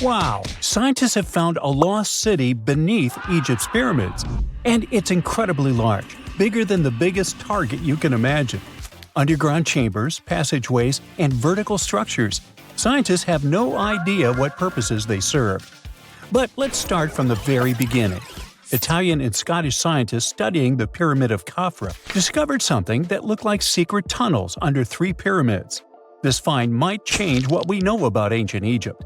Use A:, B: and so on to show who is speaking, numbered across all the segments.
A: Wow! Scientists have found a lost city beneath Egypt's pyramids. And it's incredibly large, bigger than the biggest target you can imagine. Underground chambers, passageways, and vertical structures. Scientists have no idea what purposes they serve. But let's start from the very beginning. Italian and Scottish scientists studying the Pyramid of Khafra discovered something that looked like secret tunnels under 3 pyramids. This find might change what we know about ancient Egypt.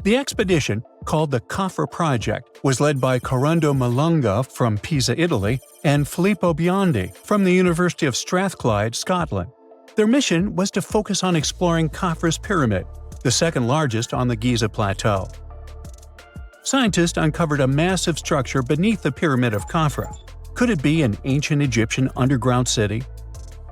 A: The expedition, called the Khafra Project, was led by Corrado Malunga from Pisa, Italy, and Filippo Biondi from the University of Strathclyde, Scotland. Their mission was to focus on exploring Khafra's pyramid, the second largest on the Giza Plateau. Scientists uncovered a massive structure beneath the Pyramid of Khafra. Could it be an ancient Egyptian underground city?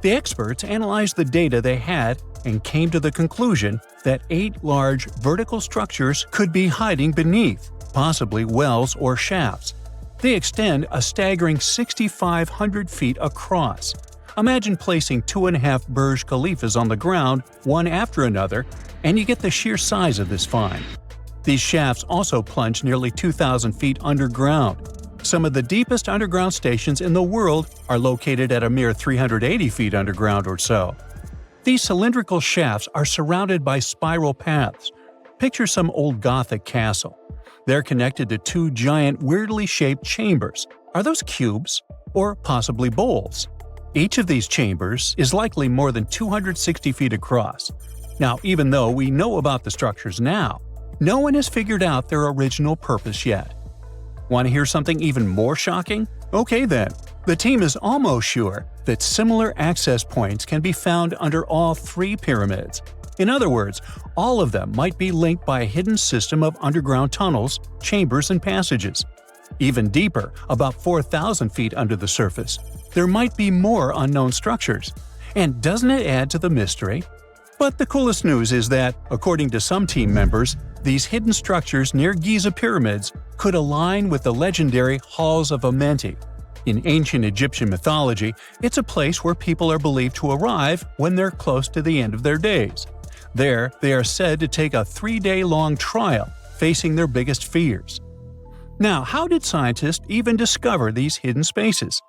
A: The experts analyzed the data they had and came to the conclusion that 8 large vertical structures could be hiding beneath, possibly wells or shafts. They extend a staggering 6,500 feet across. Imagine placing 2.5 Burj Khalifas on the ground, one after another, and you get the sheer size of this find. These shafts also plunge nearly 2,000 feet underground. Some of the deepest underground stations in the world are located at a mere 380 feet underground or so. These cylindrical shafts are surrounded by spiral paths. Picture some old Gothic castle. They're connected to 2 giant, weirdly shaped chambers. Are those cubes? Or possibly bowls? Each of these chambers is likely more than 260 feet across. Now, even though we know about the structures now, no one has figured out their original purpose yet. Want to hear something even more shocking? Okay then. The team is almost sure that similar access points can be found under all 3 pyramids. In other words, all of them might be linked by a hidden system of underground tunnels, chambers, and passages. Even deeper, about 4,000 feet under the surface, there might be more unknown structures. And doesn't it add to the mystery? But the coolest news is that, according to some team members, these hidden structures near Giza pyramids could align with the legendary Halls of Amenti. In ancient Egyptian mythology, it's a place where people are believed to arrive when they're close to the end of their days. There, they are said to take a 3-day-long trial, facing their biggest fears. Now, how did scientists even discover these hidden spaces?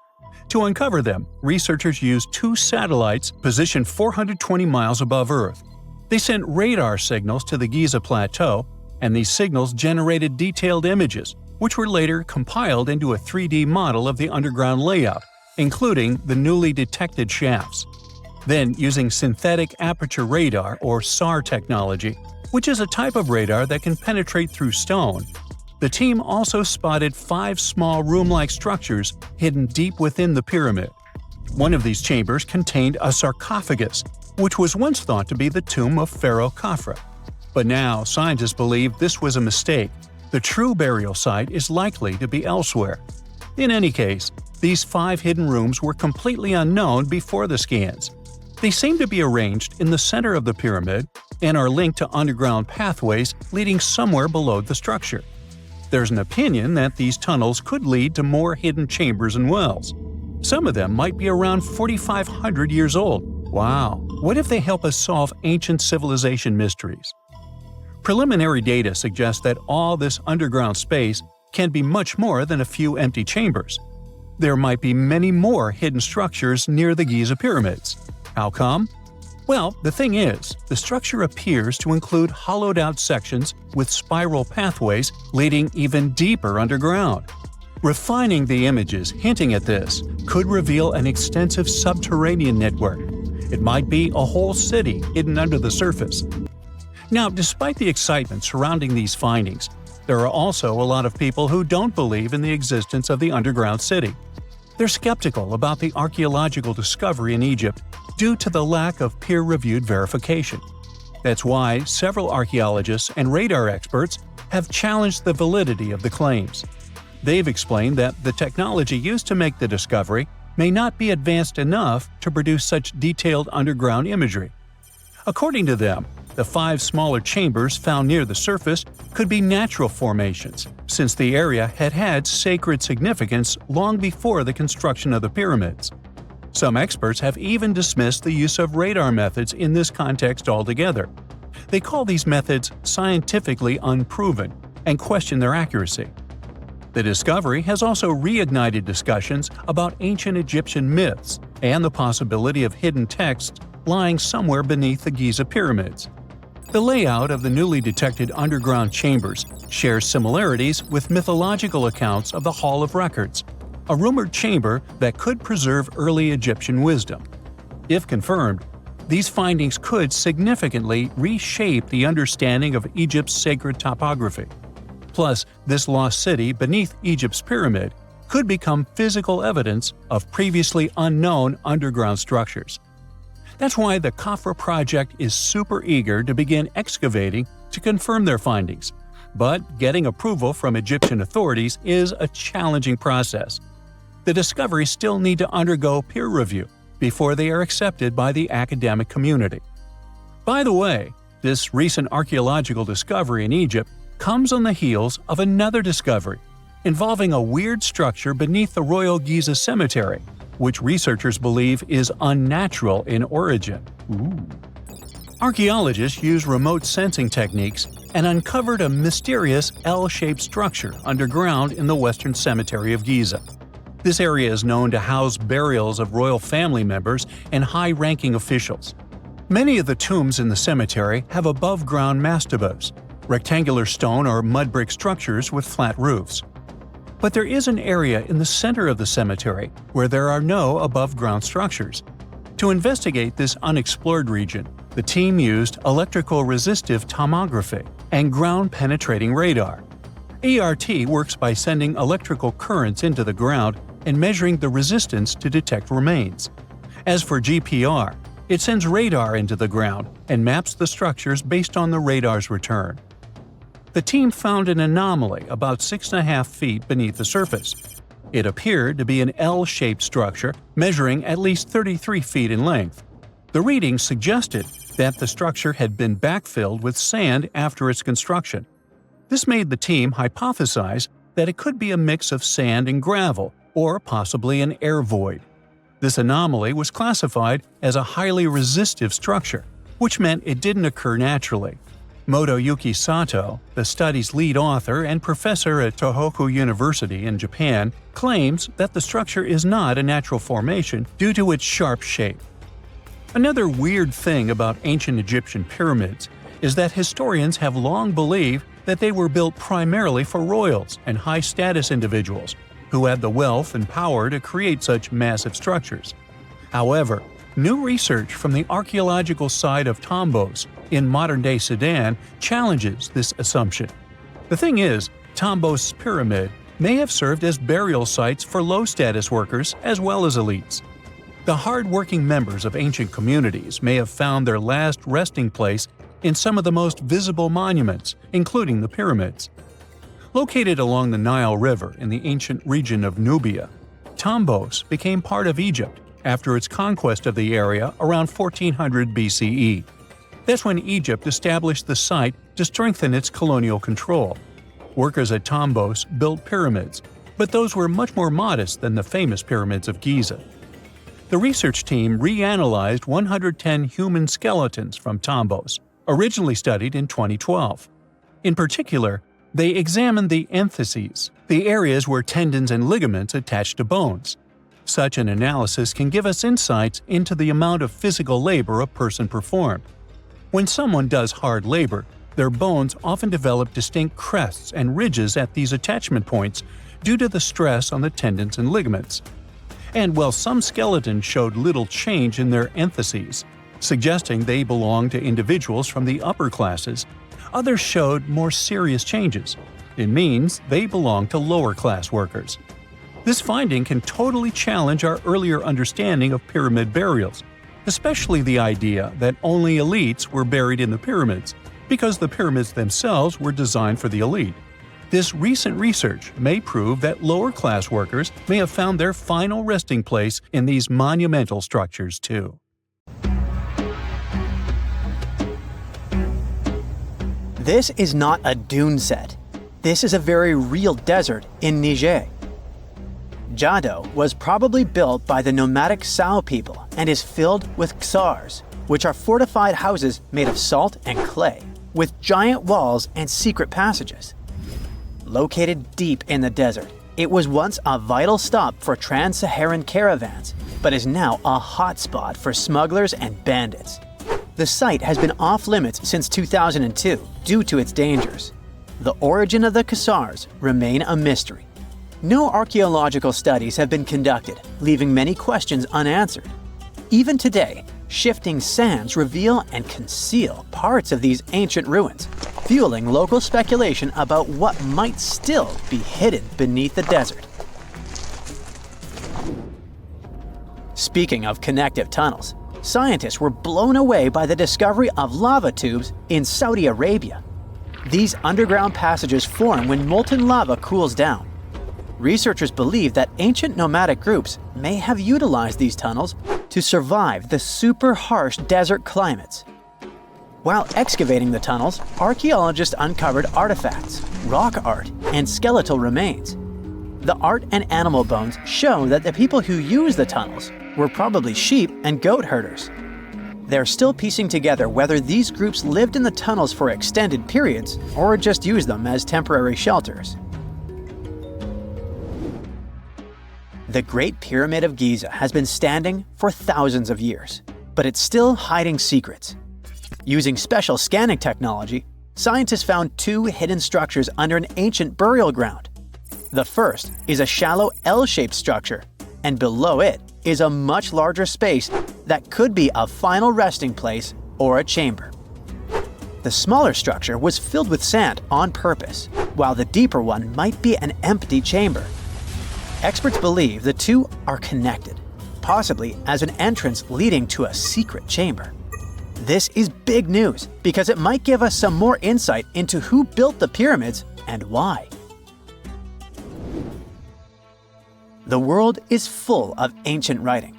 A: To uncover them, researchers used 2 satellites positioned 420 miles above Earth. They sent radar signals to the Giza Plateau, and these signals generated detailed images, which were later compiled into a 3D model of the underground layout, including the newly detected shafts. Then, using synthetic aperture radar or SAR technology, which is a type of radar that can penetrate through stone, the team also spotted 5 small room-like structures hidden deep within the pyramid. One of these chambers contained a sarcophagus, which was once thought to be the tomb of Pharaoh Khafra. But now, scientists believe this was a mistake. The true burial site is likely to be elsewhere. In any case, these 5 hidden rooms were completely unknown before the scans. They seem to be arranged in the center of the pyramid and are linked to underground pathways leading somewhere below the structure. There's an opinion that these tunnels could lead to more hidden chambers and wells. Some of them might be around 4,500 years old. Wow! What if they help us solve ancient civilization mysteries? Preliminary data suggests that all this underground space can be much more than a few empty chambers. There might be many more hidden structures near the Giza pyramids. How come? Well, the thing is, the structure appears to include hollowed-out sections with spiral pathways leading even deeper underground. Refining the images hinting at this could reveal an extensive subterranean network. It might be a whole city hidden under the surface. Now, despite the excitement surrounding these findings, there are also a lot of people who don't believe in the existence of the underground city. They're skeptical about the archaeological discovery in Egypt due to the lack of peer-reviewed verification. That's why several archaeologists and radar experts have challenged the validity of the claims. They've explained that the technology used to make the discovery may not be advanced enough to produce such detailed underground imagery. According to them, the 5 smaller chambers found near the surface could be natural formations, since the area had had sacred significance long before the construction of the pyramids. Some experts have even dismissed the use of radar methods in this context altogether. They call these methods scientifically unproven and question their accuracy. The discovery has also reignited discussions about ancient Egyptian myths and the possibility of hidden texts lying somewhere beneath the Giza pyramids. The layout of the newly detected underground chambers shares similarities with mythological accounts of the Hall of Records, a rumored chamber that could preserve early Egyptian wisdom. If confirmed, these findings could significantly reshape the understanding of Egypt's sacred topography. Plus, this lost city beneath Egypt's pyramid could become physical evidence of previously unknown underground structures. That's why the Khafra project is super eager to begin excavating to confirm their findings. But getting approval from Egyptian authorities is a challenging process. The discoveries still need to undergo peer review before they are accepted by the academic community. By the way, this recent archaeological discovery in Egypt comes on the heels of another discovery involving a weird structure beneath the Royal Giza Cemetery, which researchers believe is unnatural in origin. Archaeologists use remote sensing techniques and uncovered a mysterious L-shaped structure underground in the Western Cemetery of Giza. This area is known to house burials of royal family members and high-ranking officials. Many of the tombs in the cemetery have above-ground mastabas, rectangular stone or mud brick structures with flat roofs. But there is an area in the center of the cemetery where there are no above-ground structures. To investigate this unexplored region, the team used electrical resistive tomography and ground-penetrating radar. ERT works by sending electrical currents into the ground and measuring the resistance to detect remains. As for GPR, it sends radar into the ground and maps the structures based on the radar's return. The team found an anomaly about 6.5 feet beneath the surface. It appeared to be an L-shaped structure measuring at least 33 feet in length. The readings suggested that the structure had been backfilled with sand after its construction. This made the team hypothesize that it could be a mix of sand and gravel, or possibly an air void. This anomaly was classified as a highly resistive structure, which meant it didn't occur naturally. Motoyuki Sato, the study's lead author and professor at Tohoku University in Japan, claims that the structure is not a natural formation due to its sharp shape. Another weird thing about ancient Egyptian pyramids is that historians have long believed that they were built primarily for royals and high-status individuals who had the wealth and power to create such massive structures. However, new research from the archaeological site of Tombos in modern-day Sudan challenges this assumption. The thing is, Tombos' pyramid may have served as burial sites for low-status workers as well as elites. The hard-working members of ancient communities may have found their last resting place in some of the most visible monuments, including the pyramids. Located along the Nile River in the ancient region of Nubia, Tombos became part of Egypt after its conquest of the area around 1400 BCE. That's when Egypt established the site to strengthen its colonial control. Workers at Tombos built pyramids, but those were much more modest than the famous pyramids of Giza. The research team reanalyzed 110 human skeletons from Tombos, originally studied in 2012. In particular, they examined the entheses, the areas where tendons and ligaments attach to bones. Such an analysis can give us insights into the amount of physical labor a person performed. When someone does hard labor, their bones often develop distinct crests and ridges at these attachment points due to the stress on the tendons and ligaments. And while some skeletons showed little change in their entheses, suggesting they belonged to individuals from the upper classes, others showed more serious changes. It means they belong to lower-class workers. This finding can totally challenge our earlier understanding of pyramid burials, especially the idea that only elites were buried in the pyramids, because the pyramids themselves were designed for the elite. This recent research may prove that lower-class workers may have found their final resting place in these monumental structures too.
B: This is not a dune set. This is a very real desert in Niger. Jado was probably built by the nomadic Sao people and is filled with ksars, which are fortified houses made of salt and clay, with giant walls and secret passages. Located deep in the desert, it was once a vital stop for trans-Saharan caravans, but is now a hotspot for smugglers and bandits. The site has been off-limits since 2002 due to its dangers. The origin of the Khazars remain a mystery. No archaeological studies have been conducted, leaving many questions unanswered. Even today, shifting sands reveal and conceal parts of these ancient ruins, fueling local speculation about what might still be hidden beneath the desert. Speaking of connective tunnels, scientists were blown away by the discovery of lava tubes in Saudi Arabia. These underground passages form when molten lava cools down. Researchers believe that ancient nomadic groups may have utilized these tunnels to survive the super harsh desert climates. While excavating the tunnels, archaeologists uncovered artifacts, rock art, and skeletal remains. The art and animal bones show that the people who used the tunnels were probably sheep and goat herders. They're still piecing together whether these groups lived in the tunnels for extended periods or just used them as temporary shelters. The Great Pyramid of Giza has been standing for thousands of years, but it's still hiding secrets. Using special scanning technology, scientists found two hidden structures under an ancient burial ground. The first is a shallow L-shaped structure, and below it is a much larger space that could be a final resting place or a chamber. The smaller structure was filled with sand on purpose, while the deeper one might be an empty chamber. Experts believe the two are connected, possibly as an entrance leading to a secret chamber. This is big news because it might give us some more insight into who built the pyramids and why. The world is full of ancient writing,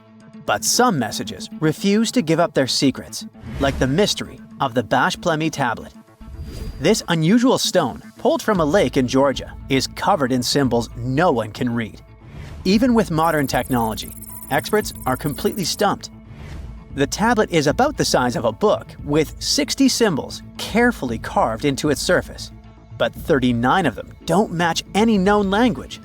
B: but some messages refuse to give up their secrets, like the mystery of the Bashplemi tablet. This unusual stone, pulled from a lake in Georgia, is covered in symbols no one can read. Even with modern technology, experts are completely stumped. The tablet is about the size of a book, with 60 symbols carefully carved into its surface, but 39 of them don't match any known language.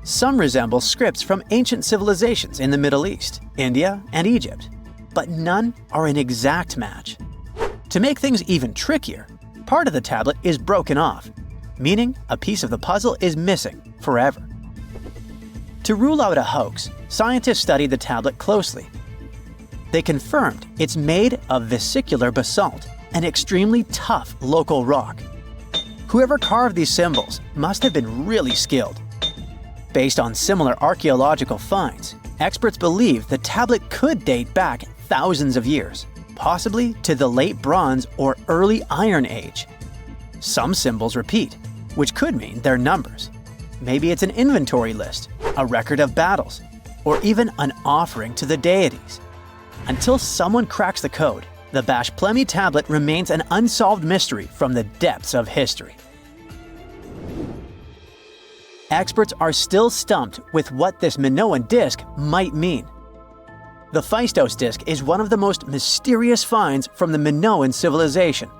B: Some resemble scripts from ancient civilizations in the Middle East, India, and Egypt, but none are an exact match. To make things even trickier, part of the tablet is broken off, meaning a piece of the puzzle is missing forever. To rule out a hoax, scientists studied the tablet closely. They confirmed it's made of vesicular basalt, an extremely tough local rock. Whoever carved these symbols must have been really skilled. Based on similar archaeological finds, experts believe the tablet could date back thousands of years, possibly to the late Bronze or early Iron Age. Some symbols repeat, which could mean they're numbers. Maybe it's an inventory list, a record of battles, or even an offering to the deities. Until someone cracks the code, the Bashplemi tablet remains an unsolved mystery from the depths of history. Experts are still stumped with what this Minoan disc might mean. The Phaistos disc is one of the most mysterious finds from the Minoan civilization.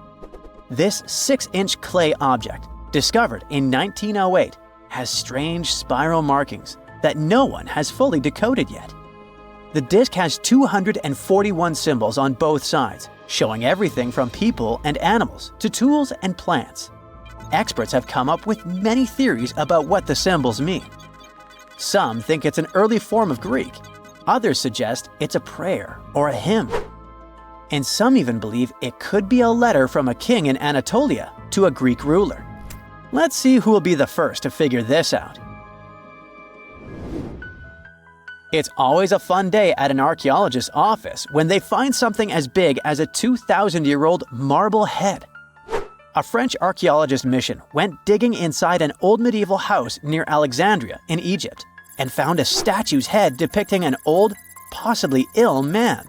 B: This 6-inch clay object, discovered in 1908, has strange spiral markings that no one has fully decoded yet. The disc has 241 symbols on both sides, showing everything from people and animals to tools and plants. Experts have come up with many theories about what the symbols mean. Some think it's an early form of Greek. Others suggest it's a prayer or a hymn. And some even believe it could be a letter from a king in Anatolia to a Greek ruler. Let's see who will be the first to figure this out. It's always a fun day at an archaeologist's office when they find something as big as a 2,000-year-old marble head. A French archaeologist mission went digging inside an old medieval house near Alexandria in Egypt and found a statue's head depicting an old, possibly ill man.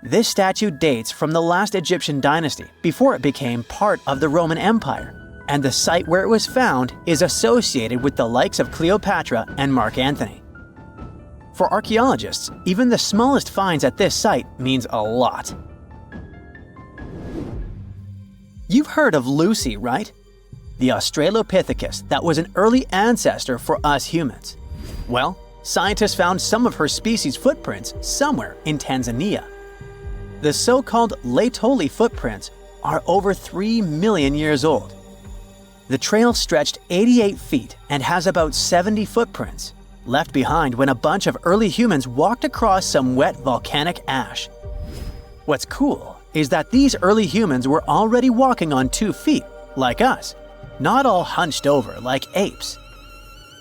B: This statue dates from the last Egyptian dynasty before it became part of the Roman Empire, and the site where it was found is associated with the likes of Cleopatra and Mark Antony. For archaeologists, even the smallest finds at this site means a lot. You've heard of Lucy, right? The Australopithecus that was an early ancestor for us humans. Well, scientists found some of her species' footprints somewhere in Tanzania. The so-called Laetoli footprints are over 3 million years old. The trail stretched 88 feet and has about 70 footprints, left behind when a bunch of early humans walked across some wet volcanic ash. What's cool is that these early humans were already walking on 2 feet, like us, not all hunched over like apes.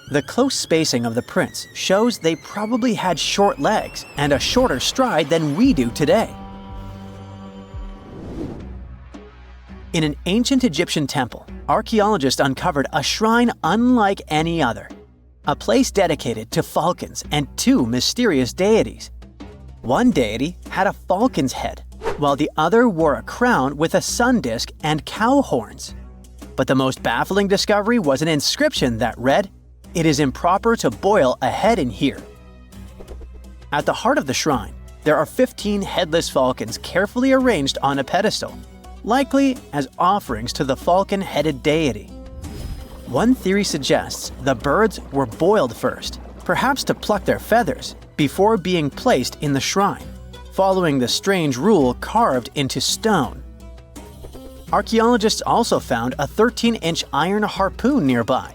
B: The close spacing of the prints shows they probably had short legs and a shorter stride than we do today. In an ancient Egyptian temple, archaeologists uncovered a shrine unlike any other, a place dedicated to falcons and 2 mysterious deities. One deity had a falcon's head, while the other wore a crown with a sun disk and cow horns. But the most baffling discovery was an inscription that read, "It is improper to boil a head in here." At the heart of the shrine, there are 15 headless falcons carefully arranged on a pedestal, likely as offerings to the falcon-headed deity. One theory suggests the birds were boiled first, perhaps to pluck their feathers, before being placed in the shrine, following the strange rule carved into stone. Archaeologists also found a 13-inch iron harpoon nearby.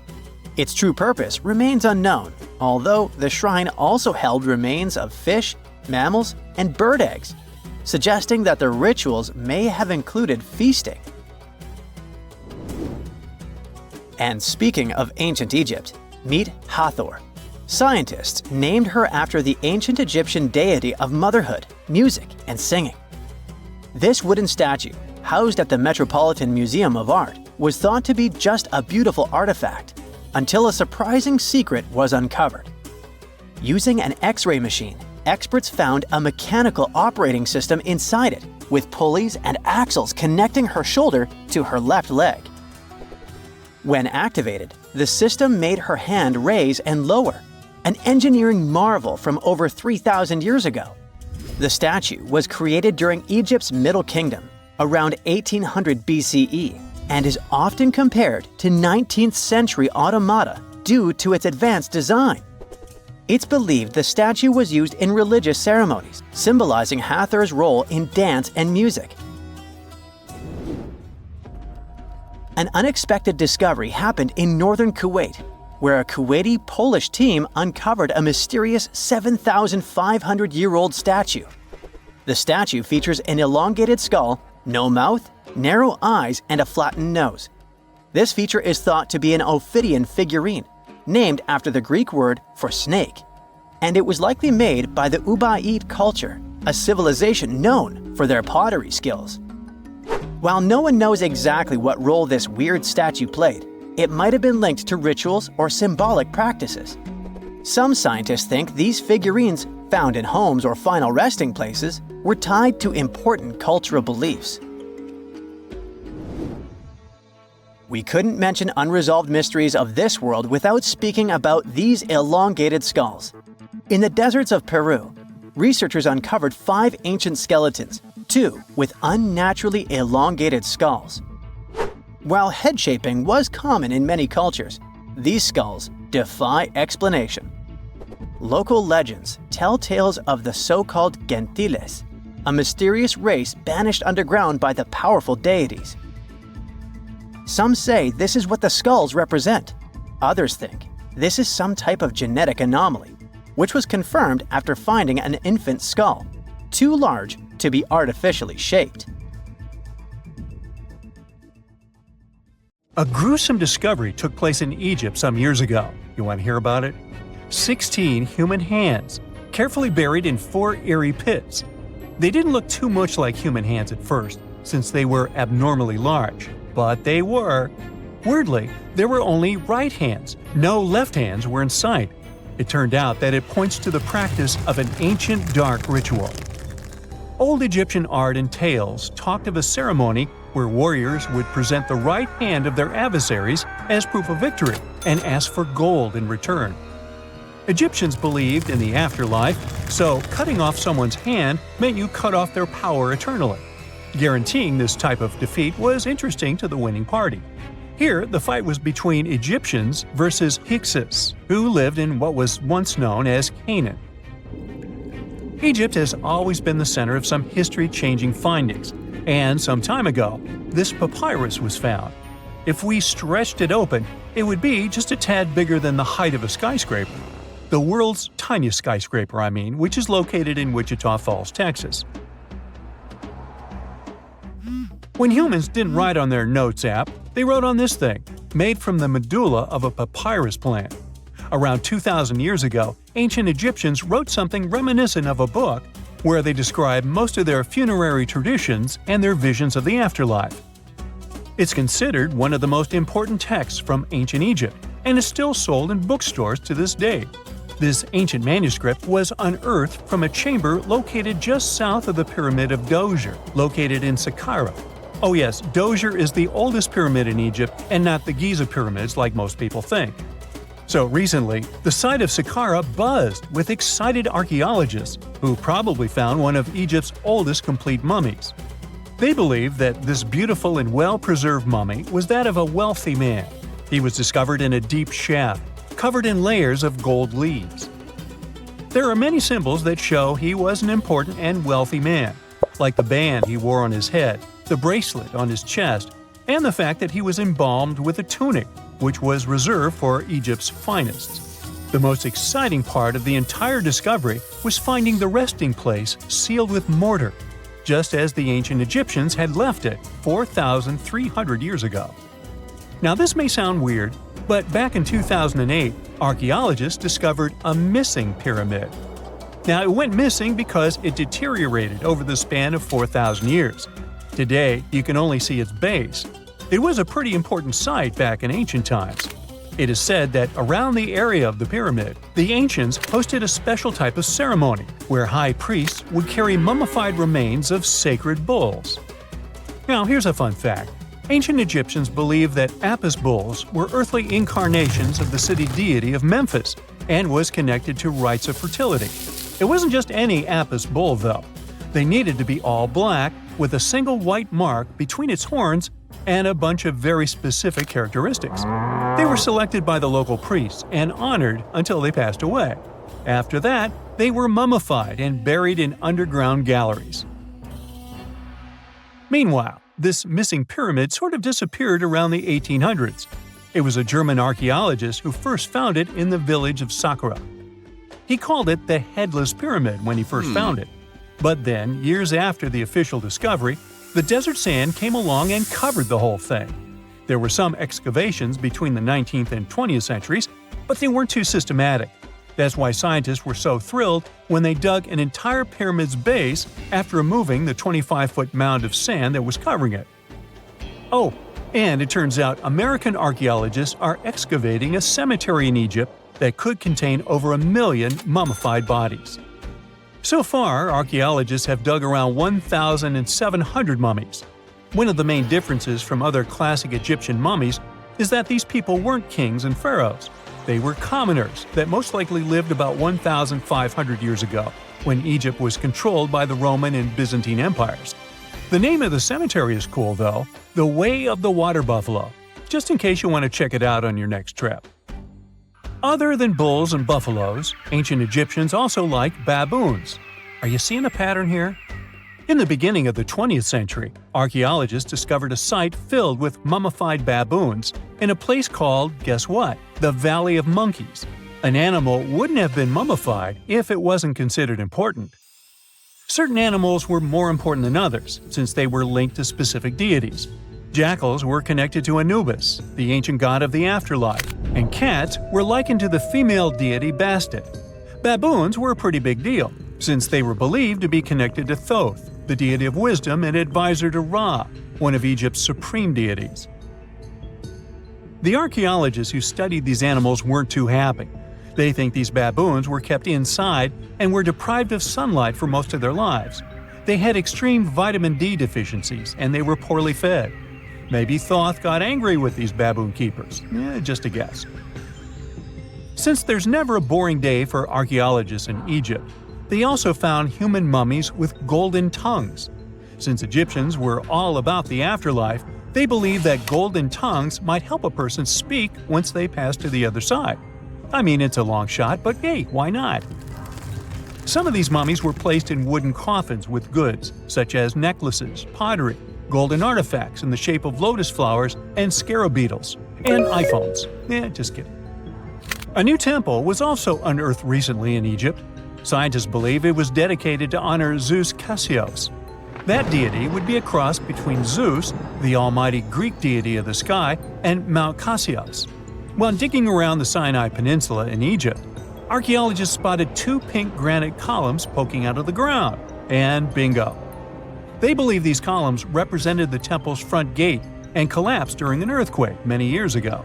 B: Its true purpose remains unknown, although the shrine also held remains of fish, mammals, and bird eggs, suggesting that the rituals may have included feasting. And speaking of ancient Egypt, meet Hathor. Scientists named her after the ancient Egyptian deity of motherhood, music, and singing. This wooden statue, housed at the Metropolitan Museum of Art, was thought to be just a beautiful artifact, until a surprising secret was uncovered. Using an X-ray machine, experts found a mechanical operating system inside it, with pulleys and axles connecting her shoulder to her left leg. When activated, the system made her hand raise and lower, an engineering marvel from over 3,000 years ago. The statue was created during Egypt's Middle Kingdom, around 1800 BCE, and is often compared to 19th century automata due to its advanced design. It's believed the statue was used in religious ceremonies, symbolizing Hathor's role in dance and music. An unexpected discovery happened in northern Kuwait, where a Kuwaiti-Polish team uncovered a mysterious 7,500-year-old statue. The statue features an elongated skull, no mouth, narrow eyes, and a flattened nose. This feature is thought to be an Ophidian figurine, named after the Greek word for snake, and it was likely made by the Ubaid culture, a civilization known for their pottery skills. While no one knows exactly what role this weird statue played, it might have been linked to rituals or symbolic practices. Some scientists think these figurines, found in homes or final resting places, were tied to important cultural beliefs. We couldn't mention unresolved mysteries of this world without speaking about these elongated skulls. In the deserts of Peru, researchers uncovered 5 ancient skeletons, 2 with unnaturally elongated skulls. While head shaping was common in many cultures, these skulls defy explanation. Local legends tell tales of the so-called gentiles, a mysterious race banished underground by the powerful deities. Some say this is what the skulls represent. Others think this is some type of genetic anomaly, which was confirmed after finding an infant skull, too large to be artificially shaped.
A: A gruesome discovery took place in Egypt some years ago. You want to hear about it? 16 human hands, carefully buried in 4 eerie pits. They didn't look too much like human hands at first, since they were abnormally large, but they were. Weirdly, there were only right hands. No left hands were in sight. It turned out that it points to the practice of an ancient dark ritual. Old Egyptian art and tales talked of a ceremony where warriors would present the right hand of their adversaries as proof of victory and ask for gold in return. Egyptians believed in the afterlife, so cutting off someone's hand meant you cut off their power eternally. Guaranteeing this type of defeat was interesting to the winning party. Here, the fight was between Egyptians versus Hyksos, who lived in what was once known as Canaan. Egypt has always been the center of some history-changing findings, and some time ago, this papyrus was found. If we stretched it open, it would be just a tad bigger than the height of a skyscraper. The world's tiniest skyscraper, which is located in Wichita Falls, Texas. When humans didn't write on their Notes app, they wrote on this thing, made from the medulla of a papyrus plant. Around 2,000 years ago, ancient Egyptians wrote something reminiscent of a book where they describe most of their funerary traditions and their visions of the afterlife. It's considered one of the most important texts from ancient Egypt and is still sold in bookstores to this day. This ancient manuscript was unearthed from a chamber located just south of the Pyramid of Djoser, located in Saqqara. Oh yes, Djoser is the oldest pyramid in Egypt and not the Giza pyramids like most people think. So recently, the site of Saqqara buzzed with excited archaeologists who probably found one of Egypt's oldest complete mummies. They believe that this beautiful and well-preserved mummy was that of a wealthy man. He was discovered in a deep shaft, covered in layers of gold leaves. There are many symbols that show he was an important and wealthy man, like the band he wore on his head, the bracelet on his chest, and the fact that he was embalmed with a tunic, which was reserved for Egypt's finest. The most exciting part of the entire discovery was finding the resting place sealed with mortar, just as the ancient Egyptians had left it 4,300 years ago. Now this may sound weird, but back in 2008, archaeologists discovered a missing pyramid. Now it went missing because it deteriorated over the span of 4,000 years. Today, you can only see its base. It was a pretty important site back in ancient times. It is said that around the area of the pyramid, the ancients hosted a special type of ceremony where high priests would carry mummified remains of sacred bulls. Now here's a fun fact. Ancient Egyptians believed that Apis bulls were earthly incarnations of the city deity of Memphis and was connected to rites of fertility. It wasn't just any Apis bull, though. They needed to be all black, with a single white mark between its horns and a bunch of very specific characteristics. They were selected by the local priests and honored until they passed away. After that, they were mummified and buried in underground galleries. Meanwhile, this missing pyramid sort of disappeared around the 1800s. It was a German archaeologist who first found it in the village of Saqqara. He called it the Headless Pyramid when he first found it. But then, years after the official discovery, the desert sand came along and covered the whole thing. There were some excavations between the 19th and 20th centuries, but they weren't too systematic. That's why scientists were so thrilled when they dug an entire pyramid's base after removing the 25-foot mound of sand that was covering it. Oh, and it turns out American archaeologists are excavating a cemetery in Egypt that could contain over 1 million mummified bodies. So far, archaeologists have dug around 1,700 mummies. One of the main differences from other classic Egyptian mummies is that these people weren't kings and pharaohs. They were commoners that most likely lived about 1,500 years ago, when Egypt was controlled by the Roman and Byzantine empires. The name of the cemetery is cool, though, the Way of the Water Buffalo, just in case you want to check it out on your next trip. Other than bulls and buffaloes, ancient Egyptians also liked baboons. Are you seeing a pattern here? In the beginning of the 20th century, archaeologists discovered a site filled with mummified baboons in a place called, guess what? The Valley of Monkeys. An animal wouldn't have been mummified if it wasn't considered important. Certain animals were more important than others, since they were linked to specific deities. Jackals were connected to Anubis, the ancient god of the afterlife, and cats were likened to the female deity Bastet. Baboons were a pretty big deal, since they were believed to be connected to Thoth, the deity of wisdom and advisor to Ra, one of Egypt's supreme deities. The archaeologists who studied these animals weren't too happy. They think these baboons were kept inside and were deprived of sunlight for most of their lives. They had extreme vitamin D deficiencies and they were poorly fed. Maybe Thoth got angry with these baboon keepers. Just a guess. Since there's never a boring day for archaeologists in Egypt, they also found human mummies with golden tongues. Since Egyptians were all about the afterlife, they believed that golden tongues might help a person speak once they pass to the other side. I mean, it's a long shot, but hey, why not? Some of these mummies were placed in wooden coffins with goods, such as necklaces, pottery, golden artifacts in the shape of lotus flowers and scarab beetles, and iPhones. Just kidding. A new temple was also unearthed recently in Egypt. Scientists believe it was dedicated to honor Zeus Cassius. That deity would be a cross between Zeus, the almighty Greek deity of the sky, and Mount Cassius. While digging around the Sinai Peninsula in Egypt, archaeologists spotted 2 pink granite columns poking out of the ground, and bingo. They believe these columns represented the temple's front gate and collapsed during an earthquake many years ago.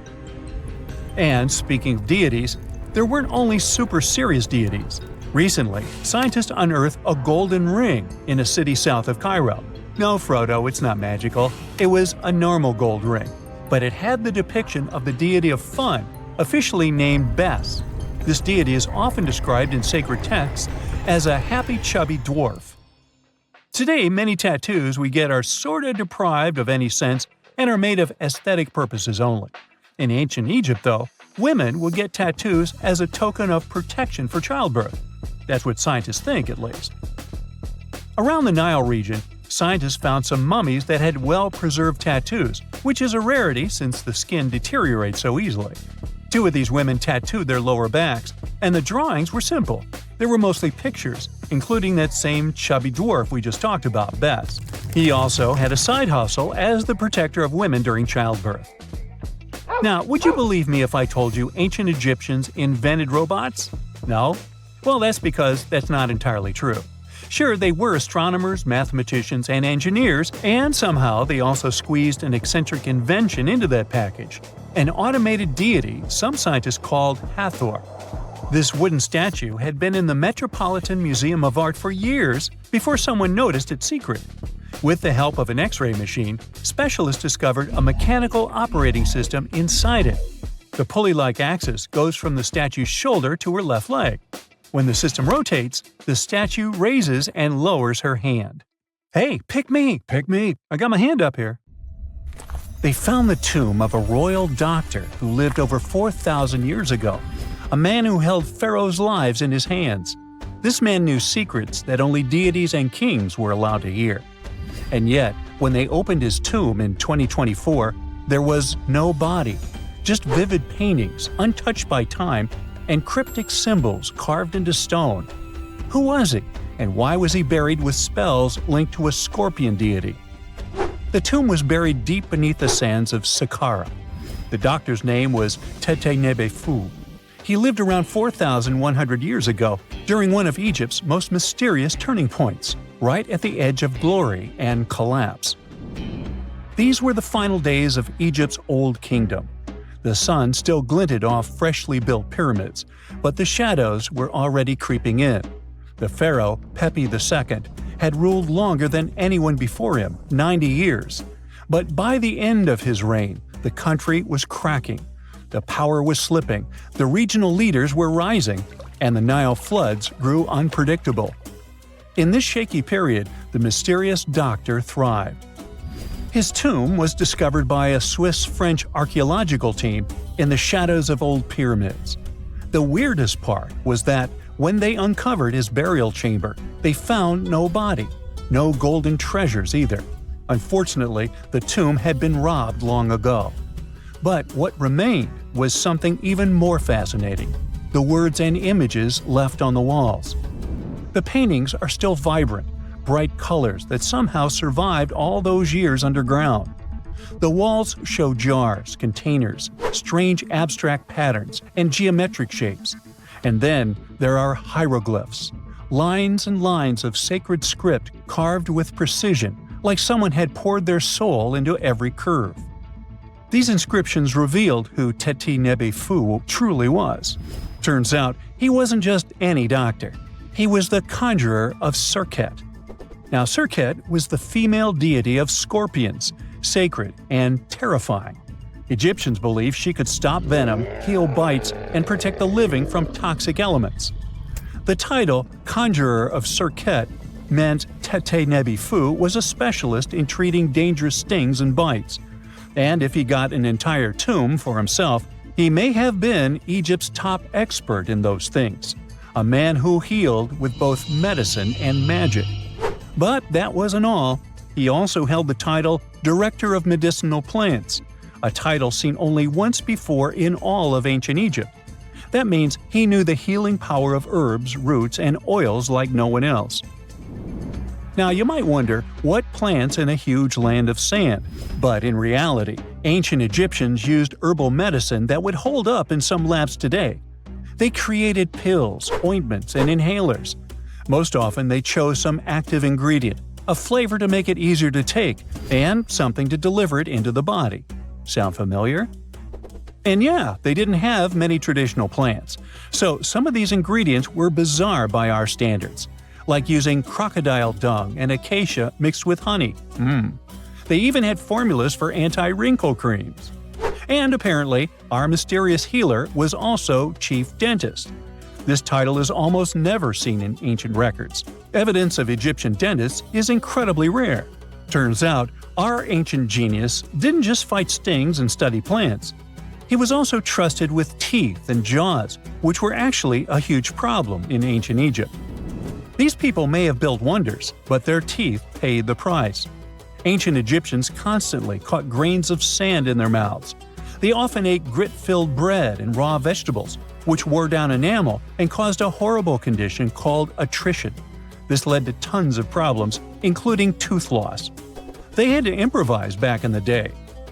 A: And speaking of deities, there weren't only super serious deities. Recently, scientists unearthed a golden ring in a city south of Cairo. No, Frodo, it's not magical. It was a normal gold ring, but it had the depiction of the deity of fun, officially named Bes. This deity is often described in sacred texts as a happy chubby dwarf. Today, many tattoos we get are sorta deprived of any sense and are made of aesthetic purposes only. In ancient Egypt, though, women would get tattoos as a token of protection for childbirth. That's what scientists think, at least. Around the Nile region, scientists found some mummies that had well-preserved tattoos, which is a rarity since the skin deteriorates so easily. 2 of these women tattooed their lower backs, and the drawings were simple. They were mostly pictures, including that same chubby dwarf we just talked about, Bes. He also had a side hustle as the protector of women during childbirth. Now, would you believe me if I told you ancient Egyptians invented robots? No? Well, that's because that's not entirely true. Sure, they were astronomers, mathematicians, and engineers, and somehow they also squeezed an eccentric invention into that package – an automated deity some scientists called Hathor. This wooden statue had been in the Metropolitan Museum of Art for years before someone noticed its secret. With the help of an X-ray machine, specialists discovered a mechanical operating system inside it. The pulley-like axis goes from the statue's shoulder to her left leg. When the system rotates, the statue raises and lowers her hand. Hey, pick me! Pick me! I got my hand up here. They found the tomb of a royal doctor who lived over 4,000 years ago, a man who held pharaohs' lives in his hands. This man knew secrets that only deities and kings were allowed to hear. And yet, when they opened his tomb in 2024, there was no body, just vivid paintings, untouched by time, and cryptic symbols carved into stone. Who was he, and why was he buried with spells linked to a scorpion deity? The tomb was buried deep beneath the sands of Saqqara. The doctor's name was Tete-Nebefu. He lived around 4,100 years ago, during one of Egypt's most mysterious turning points, right at the edge of glory and collapse. These were the final days of Egypt's Old Kingdom. The sun still glinted off freshly built pyramids, but the shadows were already creeping in. The pharaoh, Pepi II, had ruled longer than anyone before him, 90 years. But by the end of his reign, the country was cracking. The power was slipping, the regional leaders were rising, and the Nile floods grew unpredictable. In this shaky period, the mysterious doctor thrived. His tomb was discovered by a Swiss-French archaeological team in the shadows of old pyramids. The weirdest part was that when they uncovered his burial chamber, they found no body, no golden treasures either. Unfortunately, the tomb had been robbed long ago. But what remained was something even more fascinating: the words and images left on the walls. The paintings are still vibrant, bright colors that somehow survived all those years underground. The walls show jars, containers, strange abstract patterns, and geometric shapes. And then there are hieroglyphs, lines and lines of sacred script carved with precision, like someone had poured their soul into every curve. These inscriptions revealed who Tete-Nebefu truly was. Turns out, he wasn't just any doctor. He was the conjurer of Serket. Now, Serket was the female deity of scorpions, sacred and terrifying. Egyptians believed she could stop venom, heal bites, and protect the living from toxic elements. The title, Conjurer of Serket, meant Tete Nebi Fu was a specialist in treating dangerous stings and bites. And if he got an entire tomb for himself, he may have been Egypt's top expert in those things, a man who healed with both medicine and magic. But that wasn't all. He also held the title Director of Medicinal Plants, a title seen only once before in all of ancient Egypt. That means he knew the healing power of herbs, roots, and oils like no one else. Now you might wonder, what plants in a huge land of sand? But in reality, ancient Egyptians used herbal medicine that would hold up in some labs today. They created pills, ointments, and inhalers. Most often they chose some active ingredient, a flavor to make it easier to take, and something to deliver it into the body. Sound familiar? And yeah, they didn't have many traditional plants, so some of these ingredients were bizarre by our standards, like using crocodile dung and acacia mixed with honey. They even had formulas for anti-wrinkle creams. And apparently, our mysterious healer was also chief dentist. This title is almost never seen in ancient records. Evidence of Egyptian dentists is incredibly rare. Turns out, our ancient genius didn't just fight stings and study plants. He was also trusted with teeth and jaws, which were actually a huge problem in ancient Egypt. These people may have built wonders, but their teeth paid the price. Ancient Egyptians constantly caught grains of sand in their mouths. They often ate grit-filled bread and raw vegetables, which wore down enamel and caused a horrible condition called attrition. This led to tons of problems, including tooth loss. They had to improvise back in the day.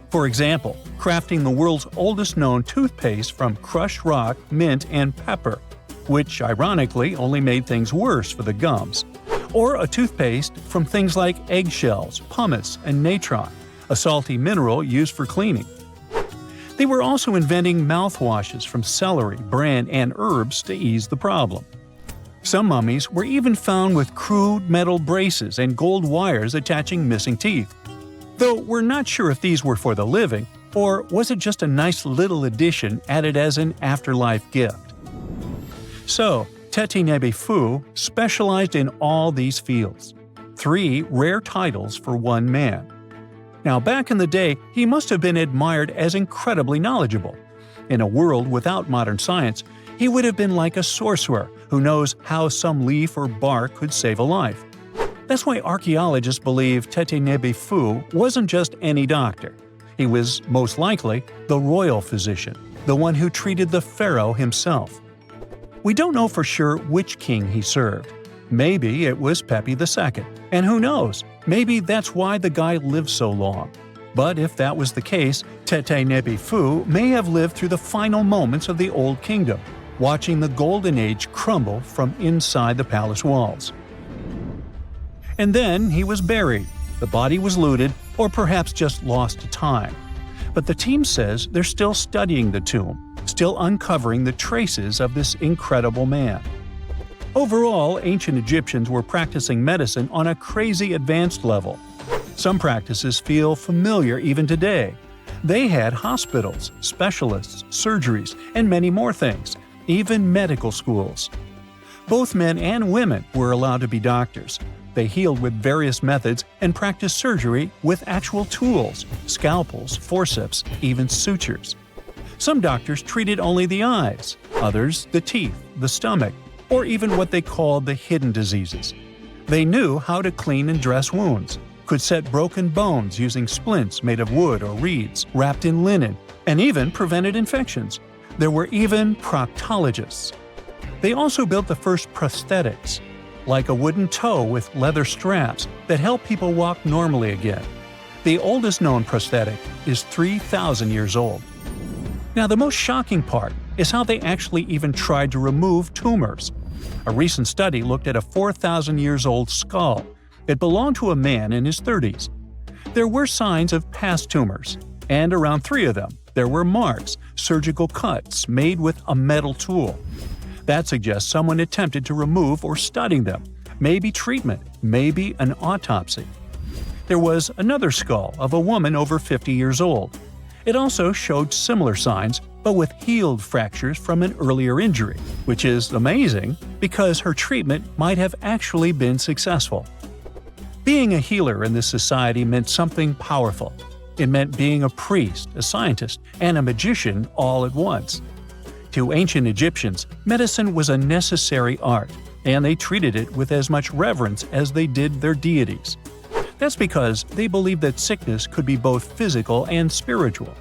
A: For example, crafting the world's oldest known toothpaste from crushed rock, mint, and pepper, which ironically only made things worse for the gums. Or a toothpaste from things like eggshells, pumice, and natron, a salty mineral used for cleaning. They were also inventing mouthwashes from celery, bran, and herbs to ease the problem. Some mummies were even found with crude metal braces and gold wires attaching missing teeth. Though we're not sure if these were for the living, or was it just a nice little addition added as an afterlife gift. So, Tete Nebi Fu specialized in all these fields. 3 rare titles for one man. Now back in the day, he must have been admired as incredibly knowledgeable. In a world without modern science, he would have been like a sorcerer who knows how some leaf or bark could save a life. That's why archaeologists believe Tete Nebi Fu wasn't just any doctor. He was, most likely, the royal physician, the one who treated the pharaoh himself. We don't know for sure which king he served. Maybe it was Pepi II, and who knows, maybe that's why the guy lived so long. But if that was the case, Tete Nebi Fu may have lived through the final moments of the Old Kingdom, watching the Golden Age crumble from inside the palace walls. And then he was buried. The body was looted, or perhaps just lost to time. But the team says they're still studying the tomb, still uncovering the traces of this incredible man. Overall, ancient Egyptians were practicing medicine on a crazy advanced level. Some practices feel familiar even today. They had hospitals, specialists, surgeries, and many more things, even medical schools. Both men and women were allowed to be doctors. They healed with various methods and practiced surgery with actual tools, scalpels, forceps, even sutures. Some doctors treated only the eyes, others the teeth, the stomach, or even what they called the hidden diseases. They knew how to clean and dress wounds, could set broken bones using splints made of wood or reeds wrapped in linen, and even prevented infections. There were even proctologists. They also built the first prosthetics, like a wooden toe with leather straps that help people walk normally again. The oldest known prosthetic is 3,000 years old. Now, the most shocking part is how they actually even tried to remove tumors. A recent study looked at a 4,000 years old skull. It belonged to a man in his 30s. There were signs of past tumors, and around 3 of them, there were marks, surgical cuts made with a metal tool. That suggests someone attempted to remove or study them, maybe treatment, maybe an autopsy. There was another skull of a woman over 50 years old. It also showed similar signs, but with healed fractures from an earlier injury, which is amazing because her treatment might have actually been successful. Being a healer in this society meant something powerful. It meant being a priest, a scientist, and a magician all at once. To ancient Egyptians, medicine was a necessary art, and they treated it with as much reverence as they did their deities. That's because they believed that sickness could be both physical and spiritual.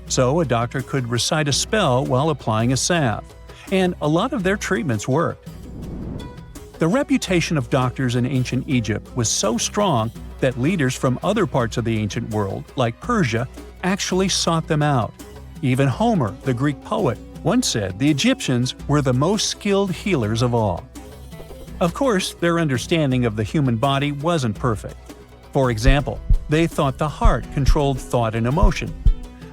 A: So a doctor could recite a spell while applying a salve, and a lot of their treatments worked. The reputation of doctors in ancient Egypt was so strong that leaders from other parts of the ancient world, like Persia, actually sought them out. Even Homer, the Greek poet, once said the Egyptians were the most skilled healers of all. Of course, their understanding of the human body wasn't perfect. For example, they thought the heart controlled thought and emotion.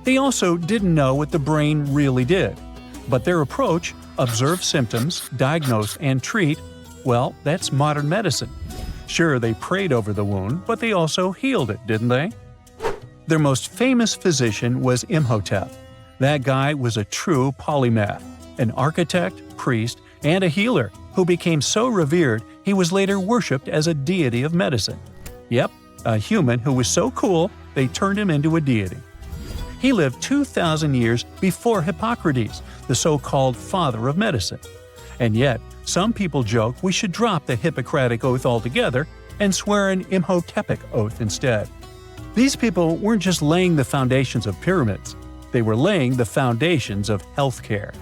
A: They also didn't know what the brain really did. But their approach, observe symptoms, diagnose, and treat, well, that's modern medicine. Sure, they prayed over the wound, but they also healed it, didn't they? Their most famous physician was Imhotep. That guy was a true polymath, an architect, priest, and a healer who became so revered he was later worshipped as a deity of medicine. Yep, a human who was so cool they turned him into a deity. He lived 2,000 years before Hippocrates, the so-called father of medicine. And yet, some people joke we should drop the Hippocratic Oath altogether and swear an Imhotepic Oath instead. These people weren't just laying the foundations of pyramids, they were laying the foundations of healthcare.